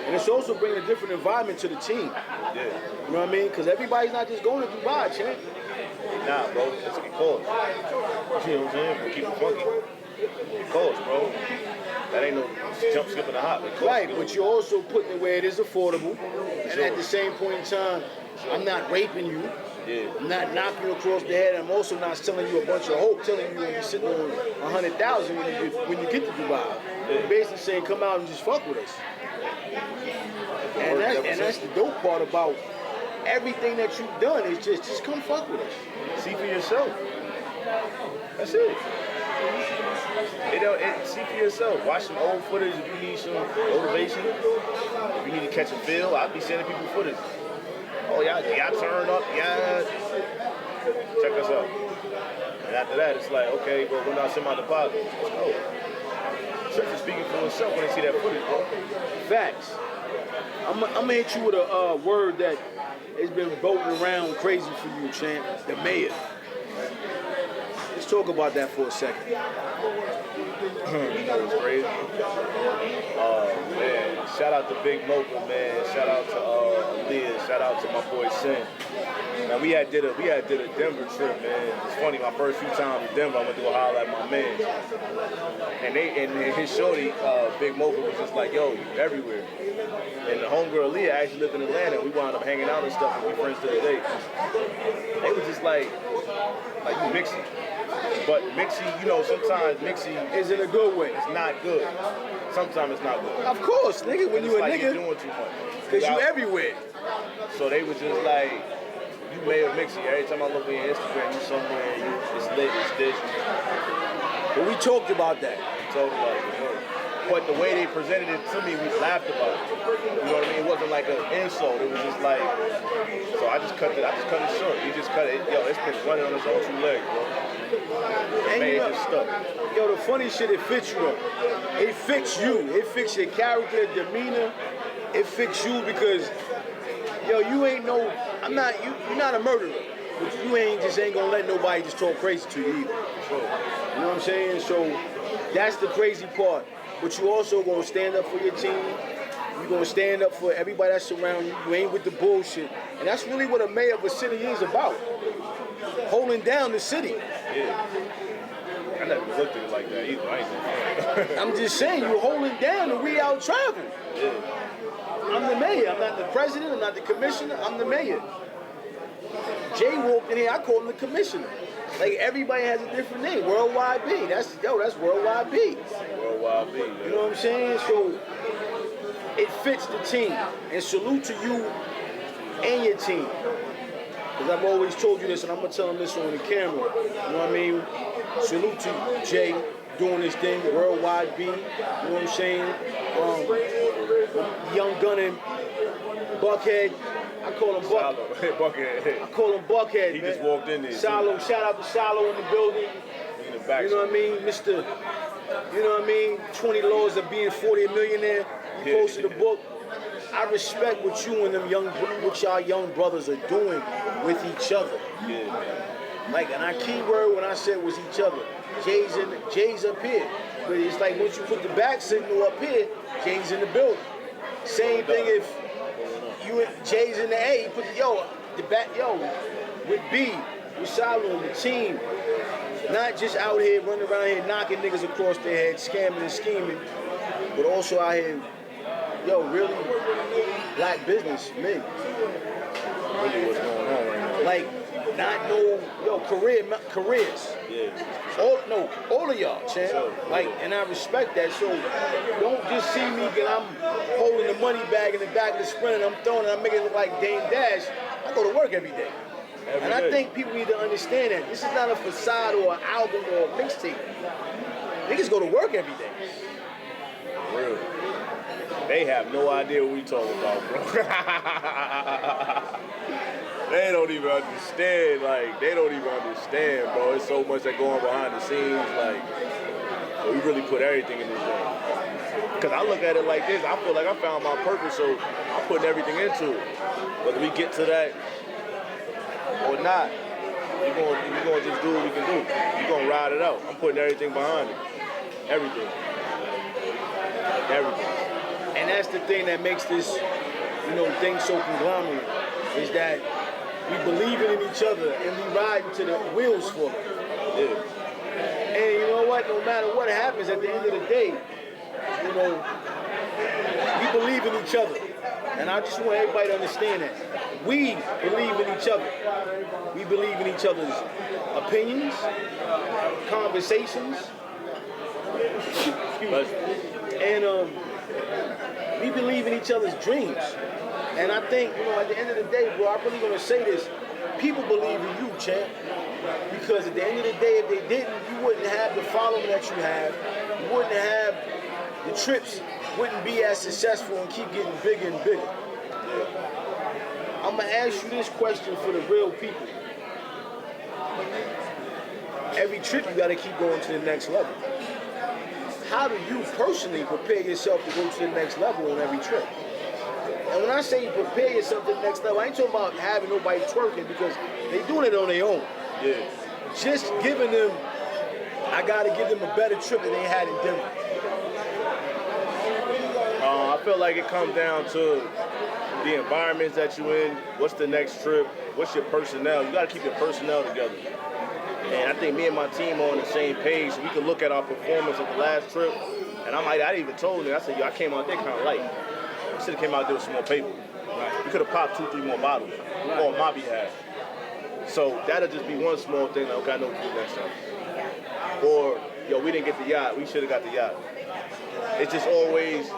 And it's also bringing a different environment to the team. Yeah. You know what I mean? Because everybody's not just going to Dubai, champ. Nah, bro, it's get cold. You know what I'm saying? We'll keep it funky. It costs, bro. That ain't no jump, skip, and a hop. Right, but you're also putting it where it is affordable. And at the same point in time, I'm not raping you. Yeah. I'm not knocking you across the head. I'm also not selling you a bunch of hope, telling you when you're sitting on 100,000 when you get to Dubai. Yeah. I'm basically saying, come out and just fuck with us. And that's the dope part about everything that you've done is just come fuck with us. See for yourself. That's it. See for yourself. Watch some old footage if you need some motivation. If you need to catch a feel, I'll be sending people footage. Oh, y'all turned up, yeah. Check us out. And after that, it's like, okay, well, when I send my deposit, let's go. Trick is speaking for himself when they see that footage, bro. Facts. I'm gonna hit you with a word that has been voting around crazy for you, champ. The mayor. Let's talk about that for a second. That was crazy. Man, shout out to Big Mocha, man. Shout out to Aaliyah. Shout out to my boy Sin. Now we had did a Denver trip, man. It's funny, my first few times in Denver, I went to go holler at my man. And his shorty, Big Mocha, was just like, yo, you everywhere. And the homegirl Aaliyah actually lived in Atlanta, and we wound up hanging out and stuff, and we friends to the day. They was just like you Mixie. But Mixie, you know, sometimes Mixie is in a good way. It's not good. Sometimes it's not good. Of course, nigga, when you a like nigga. You're doing too much. Because you everywhere. So they was just like, you Mayor Mixie. Every time I look at your Instagram, you somewhere, it's lit, it's this. But we talked about that. Talked about it, you know. But the way they presented it to me, we laughed about it. You know what I mean? It wasn't like an insult. It was just like, so I just cut it short. You just cut it. Yo, it's been running on its own two legs, bro. And man, you know, just stuck. Yo, the funny shit, it fits you though. It fits you. It fits your character, demeanor. It fits you because, yo, you ain't no, you're not a murderer. But you ain't gonna let nobody just talk crazy to you either. Sure. You know what I'm saying? So that's the crazy part. But you also gonna stand up for your team. You're gonna stand up for everybody that's around you. You ain't with the bullshit. And that's really what a mayor of a city is about. Holding down the city. Yeah. I never looked at it like that either. I ain't gonna I'm just saying, you're holding down and we out traveling. Yeah. I'm the mayor. I'm not the president. I'm not the commissioner. I'm the mayor. Jay walked in here. I called him the commissioner. Like everybody has a different name. Worldwide B. That's Worldwide B. Worldwide B. Yeah. You know what I'm saying? So it fits the team. And salute to you and your team. Because I've always told you this, and I'm gonna tell him this on the camera. You know what I mean? Salute to Jay doing his thing. Worldwide B. You know what I'm saying? Young Gunnin, Buckhead. I call him Buckhead. I call him Buckhead, He man. just walked in there. Salo, shout out to Salo in the building. In the back. You know what I mean? Mr. You know what I mean? 20 Laws of Being 40 a Millionaire. He posted a book. I respect what you and what y'all young brothers are doing with each other. Yeah, man. Like, and our key word when I said was each other. Jay's up here. But it's like once you put the back signal up here, Jay's in the building. Same thing if Jay's in the A, you put the back, with B, with Salo, the team. Not just out here running around here knocking niggas across their head, scamming and scheming, but also out here, really black business, me. Really what's going on right now. Like, not careers. Yeah. All of y'all, champ. Sure. Like, and I respect that. So don't just see me because I'm holding the money bag in the back of the sprint and I'm throwing it, I'm making it look like Dame Dash. I go to work every day. Every And I day. think people need to understand that this is not a facade or an album or a mixtape. Niggas go to work every day. Real. They have no idea what we talking about, bro. They don't even understand. Like, they don't even understand, bro. It's so much that go on behind the scenes. Like, so we really put everything in this thing. Because I look at it like this. I feel like I found my purpose, so I'm putting everything into it. Whether we get to that or not, we're gonna just do what we can do. We're gonna ride it out. I'm putting everything behind it. Everything. Everything. And that's the thing that makes this, thing so conglomerate, is that we believing in each other and we riding to the wheels for it. Yeah. And you know what? No matter what happens at the end of the day, we believe in each other. And I just want everybody to understand that. We believe in each other. We believe in each other's opinions, conversations, and we believe in each other's dreams. And I think, at the end of the day, bro, I'm really gonna say this. People believe in you, champ. Because at the end of the day, if they didn't, you wouldn't have the following that you have. You wouldn't have the trips, wouldn't be as successful and keep getting bigger and bigger. I'm gonna ask you this question for the real people. Every trip you gotta keep going to the next level. How do you personally prepare yourself to go to the next level on every trip? And when I say you prepare yourself to the next level, I ain't talking about having nobody twerking because they doing it on their own. Yeah. Just giving them, I gotta give them a better trip than they had in Denver. I feel like it comes down to the environments that you're in. What's the next trip? What's your personnel? You gotta keep your personnel together. And I think me and my team are on the same page. So we can look at our performance at the last trip. And I even told them, I said, I came out there kind of light. I should have came out there with some more paper. Right. We could have popped 2-3 more bottles on my behalf. So that'll just be one small thing. Okay, I know what to do next time. Or, we didn't get the yacht. We should have got the yacht. It's just always,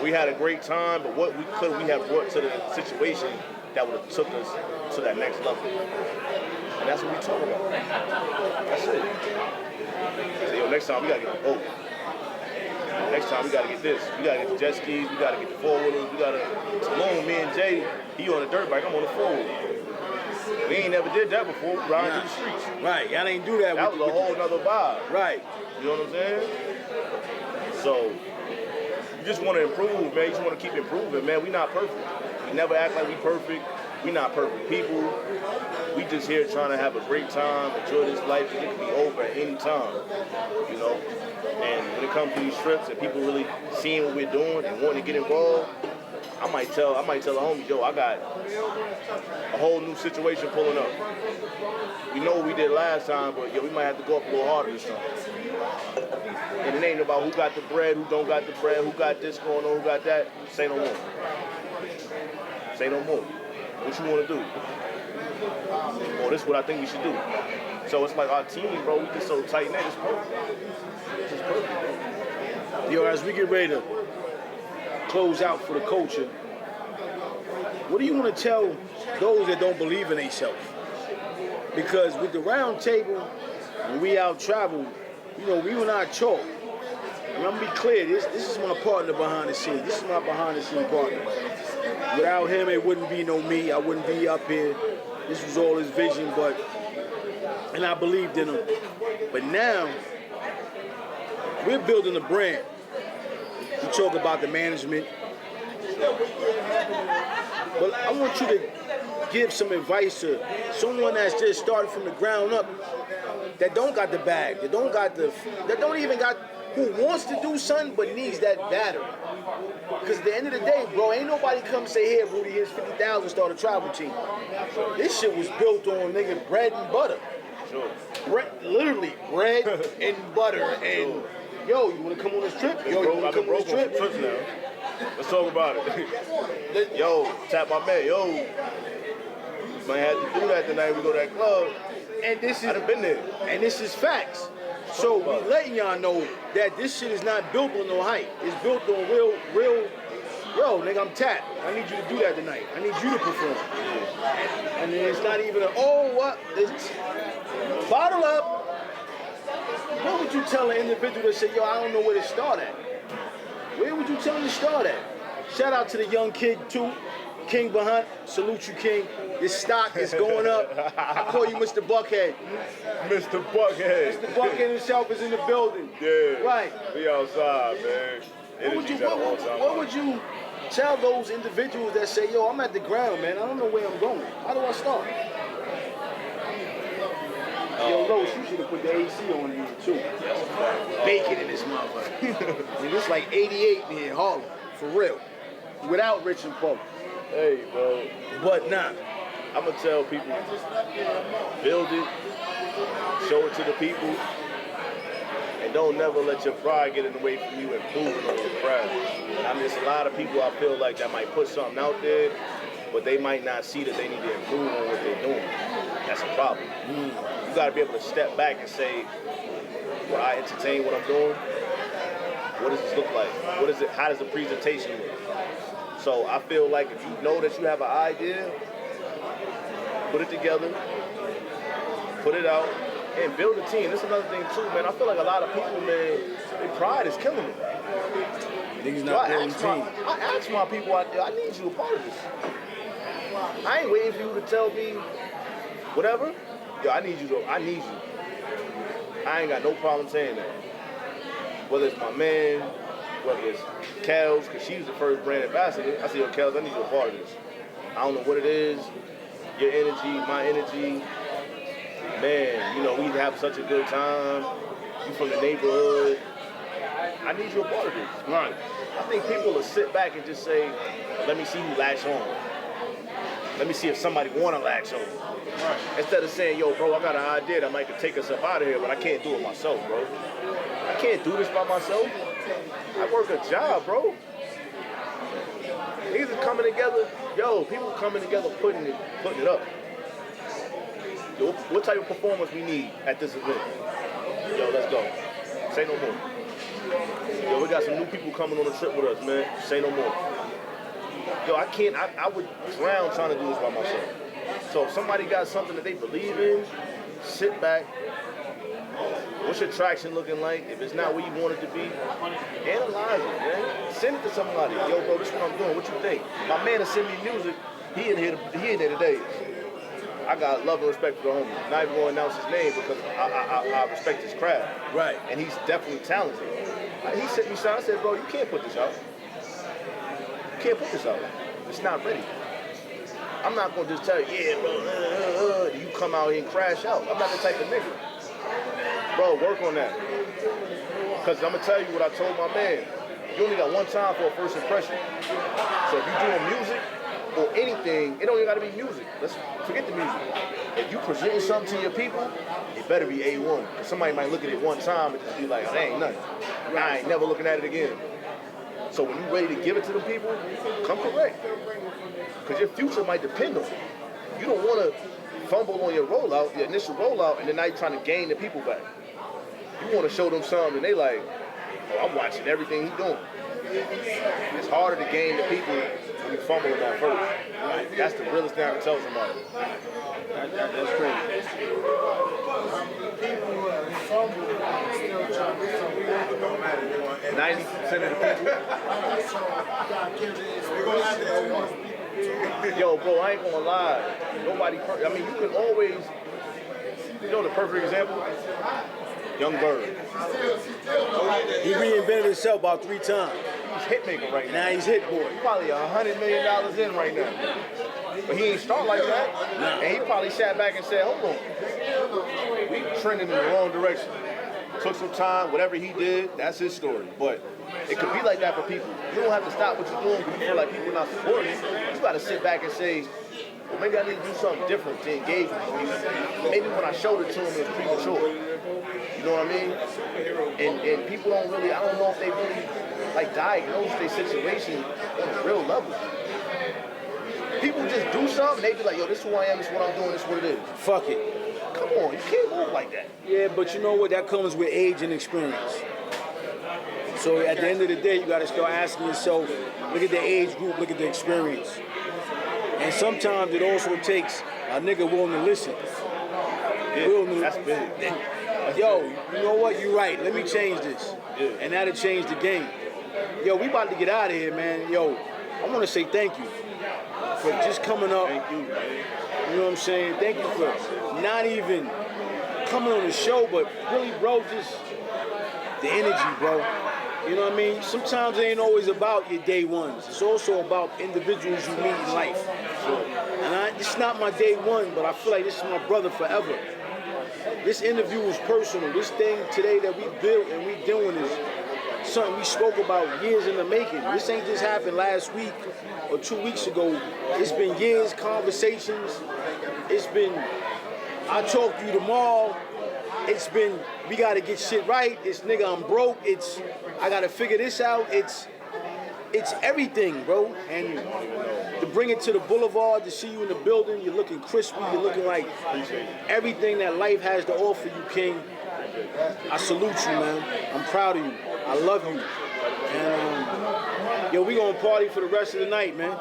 we had a great time, but what could we have brought to the situation that would have took us to that next level? And that's what we talk about. That's it. So, next time we gotta get the boat. Next time we gotta get this. We gotta get the jet skis. We gotta get the four-wheelers. We gotta. Alone, me and Jay, he on a dirt bike. I'm on the four-wheeler. We ain't never did that before. Riding through the streets. Right. Y'all ain't do that. That was a whole nother vibe. Right. You know what I'm saying? So you just want to improve, man. You just want to keep improving, man. We not perfect. We never act like we perfect. We not perfect people. We just here trying to have a great time, enjoy this life, and it can be over at any time, And when it comes to these trips and people really seeing what we're doing and wanting to get involved, I might tell the homies, I got a whole new situation pulling up. We know what we did last time, but we might have to go up a little harder this time. And it ain't about who got the bread, who don't got the bread, who got this going on, who got that. Say no more. Say no more. What you want to do? Or this is what I think we should do. So it's like our team, bro, we just so tight-knit, it's perfect. It's just perfect. As we get ready to close out for the culture, what do you want to tell those that don't believe in themselves? Because with the round table, when we out travel, we were not chalk. And I'm gonna be clear, this is my partner behind the scenes. This is my behind the scenes partner. Without him, it wouldn't be no me. I wouldn't be up here. This was all his vision, and I believed in him. But now, we're building a brand. We talk about the management. But I want you to give some advice to someone that's just started from the ground up, that don't got the bag, that don't even got, who wants to do something but needs that battery. Because at the end of the day, bro, ain't nobody come say, here, Rudy, here's 50,000, start a travel team. This shit was built on, nigga, bread and butter. Sure. Literally, bread and butter. And, you want to come on this trip? I've been broke on some trips now. Let's talk about it. Tap my man. Might have to do that tonight. We go to that club. And this is, I'd have been there. And this is facts. So we letting y'all know that this shit is not built on no hype. It's built on real yo, nigga, I'm tapped. I need you to do that tonight. I need you to perform. And then it's not even it's bottle up. What would you tell an individual that say, yo, I don't know where to start at? Where would you tell him to start at? Shout out to the young kid, too. King Bahant, salute you, King. Your stock is going up. I call you Mr. Buckhead. Mr. Buckhead. Mr. Buckhead himself is in the building. Yeah. Right. We outside, man. What would you tell those individuals that say, yo, I'm at the ground, man. I don't know where I'm going. How do I start? Yo, Rose, you should have put the AC on here, too. Bacon in this motherfucker. It's like 88 in here, Harlem. For real. Without Rich and Poe. Hey, bro. But nah. I'm going to tell people, build it, show it to the people, and don't never let your pride get in the way from you improving on your craft. I mean, there's a lot of people I feel like that might put something out there, but they might not see that they need to improve on what they're doing. That's a problem. You got to be able to step back and say, will I entertain what I'm doing? What does this look like? What is it? How does the presentation look? So I feel like if you know that you have an idea, put it together, put it out, and build a team. This is another thing too, man. I feel like a lot of people, man, their pride is killing them. Niggas not building team. I ask my people out there, I need you a part of this. I ain't waiting for you to tell me whatever. Yo, I need you. I ain't got no problem saying that. Whether it's my man, whether it's Kels, because she was the first brand ambassador. I said, yo, Kels, I need you a part of this. I don't know what it is. Your energy, my energy. Man, you know, we have such a good time. You from the neighborhood. I need you a part of this. Right. I think people will sit back and just say, let me see who latch on. Let me see if somebody want to latch on. Right. Instead of saying, yo, bro, I got an idea that might could take us up out of here, but I can't do it myself, bro. I can't do this by myself. I work a job, bro. Niggas are coming together. Yo, people coming together putting it up. Yo, what type of performance we need at this event? Yo, let's go. Say no more. Yo, we got some new people coming on the trip with us, man. Say no more. Yo, I would drown trying to do this by myself. So if somebody got something that they believe in, sit back. What's your traction looking like? If it's not where you want it to be, analyze it, man. Send it to somebody. Yo, bro, this is what I'm doing. What you think? My man that send me music, he in there today. I got love and respect for the homie. Not even going to announce his name because I respect his craft. Right. And he's definitely talented. He sent me something. I said, bro, you can't put this out. You can't put this out. It's not ready. I'm not going to just tell you, yeah, bro, you come out here and crash out. I'm not the type of nigga. Bro, work on that. Because I'm going to tell you what I told my man. You only got one time for a first impression. So if you're doing music or anything, it don't even got to be music. Let's forget the music. If you presenting something to your people, it better be A1. Because somebody might look at it one time and just be like, oh, that ain't nothing. I ain't never looking at it again. So when you're ready to give it to the people, come correct. Because your future might depend on it. You don't want to fumble on your rollout, your initial rollout, and then now you're trying to gain the people back. You want to show them something, and they like, oh, I'm watching everything he's doing. It's harder to gain the people when you fumble them at first. Right. That's the realest thing I can tell somebody. That's crazy. People fumble and still try to do something. 90% of the people. Yo, bro, I ain't gonna lie. Nobody, I mean, you can always, you know the perfect example? Young Bird. He reinvented himself about 3 times. He's hitmaker right now. Now he's hit boy. He's probably $100 million in right now. But he ain't start like that. No. And he probably sat back and said, hold on. We trending in the wrong direction. Took some time, whatever he did, that's his story. But it could be like that for people. You don't have to stop what you're doing because you feel like people are not supporting you. You got to sit back and say, well, maybe I need to do something different to engage with you. Maybe when I showed it to him, it's premature. You know what I mean? And people don't really, I don't know if they really like diagnose their situation on a real level. People just do something, they be like, yo, this is who I am, this is what I'm doing, this is what it is. Fuck it. Come on, you can't move like that. Yeah, but you know what? That comes with age and experience. So at the end of the day, you got to start asking yourself, look at the age group, look at the experience. And sometimes it also takes a nigga willing to listen. That's big. Yo, you know what? You're right. Let me change this. Yeah. And that'll change the game. Yo, we about to get out of here, man. Yo, I want to say thank you for just coming up. Thank you, man. You know what I'm saying? Thank you for not even coming on the show, but really, bro, just the energy, bro. You know what I mean? Sometimes it ain't always about your day ones. It's also about individuals you meet in life. And it's not my day one, but I feel like this is my brother forever. This interview was personal. This thing today that we built and we doing is something we spoke about years in the making. This ain't just happened last week or 2 weeks ago. It's been years, conversations. It's been, I talk to you tomorrow. It's been, we gotta get shit right. It's nigga, I'm broke. It's, I gotta figure this out. It's everything, bro. And to bring it to the boulevard, to see you in the building, you're looking crispy, you're looking like everything that life has to offer you, King. I salute you, man. I'm proud of you. I love you. And yo, we gonna party for the rest of the night, man.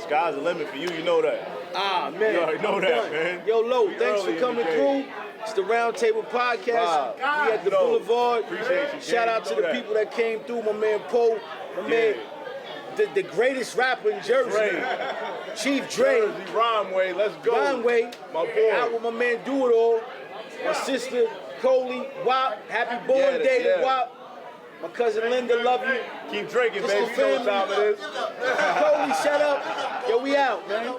Sky's the limit for you, you know that. Ah, man. You already know I'm that, done. man. Yo, Lo, We thanks for early in coming the through. game. It's the Round Table Podcast. Wow. We at the You know, Boulevard. appreciate you, Shout King. out to You the know that. people that came through. My man Poe, my man, the greatest rapper in Jersey, Dre. Chief Dre. Jersey, Rhymeway, let's go. Rhymeway. My boy. Out with my man Do It All. My sister Coley, Wop. Happy born Yeah, day yeah. to Wop. My cousin Linda, love you. Keep drinking, It's baby. the You know what family. time it is. Coley, shut up. Yo, we out, man.